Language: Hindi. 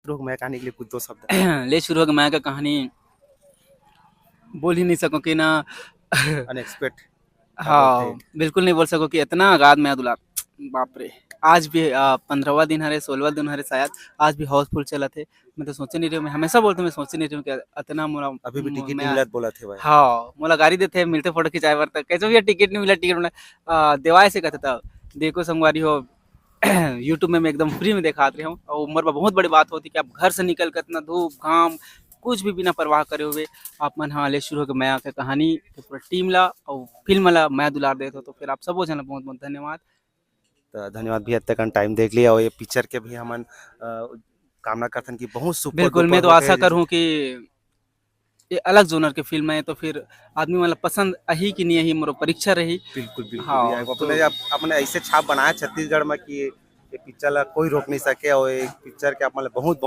रोग मैं कहानी के लिए कुछ 2 शब्द ले शुरू हो गया मैं का कहानी बोल ही नहीं सकूं कि ना। अनएक्सपेक्ट क्या बोलते हाँ, बिल्कुल नहीं बोल सकूं कि इतना आगाध मैं दुलार बाप रे। आज भी 15वां दिन हरे 16वां दिन हरे शायद आज भी हाउसफुल चला थे। मैं तो सोचे नहीं रही हूँ, मैं हमेशा बोलता हूँ मैं सोचे नहीं रही हूँ कि इतना मोला अभी भी टिकट नहीं मैं। मिला तो बोला थे भाई। हाँ मोला गाड़ी देते मिलते फोटो खिंचाए बर तक कैसे भैया टिकट नहीं मिला टिकट मिला। देवाय से कहते था देखो संगवारी हो यूट्यूब में मैं एकदम फ्री में दिखाते रहा हूँ और उम्र में बहुत बड़ी बात होती है कि आप घर से निकल कर इतना धूप घाम कुछ भी बिना परवाह करे हुए आप मन हाँ ले शुरू हो गए मैं आके कहानी के पूरा टीम ला और फिल्म ला मैं दुलार देता तो फिर आप सब जन बहुत बहुत धन्यवाद। तो धन्यवाद भैया इतना कन टाइम देख लिया और ये पिक्चर के भी हमन कामना करथन कि बहुत सुपर बिल्कुल मैं डुपर तो हो आशा गए। करूँ कि ये अलग जोनर के फिल्म है तो फिर आदमी मतलब पसंद अही कि नहीं अही मोर परीक्षा रही। बिल्कुल बिल्कुल हाँ भैया तो अपने ऐसे छाप बनाया छत्तीसगढ़ में कि ये पिक्चर ला कोई रोक नहीं सके और ये पिक्चर के आप मतलब बहुत बहुत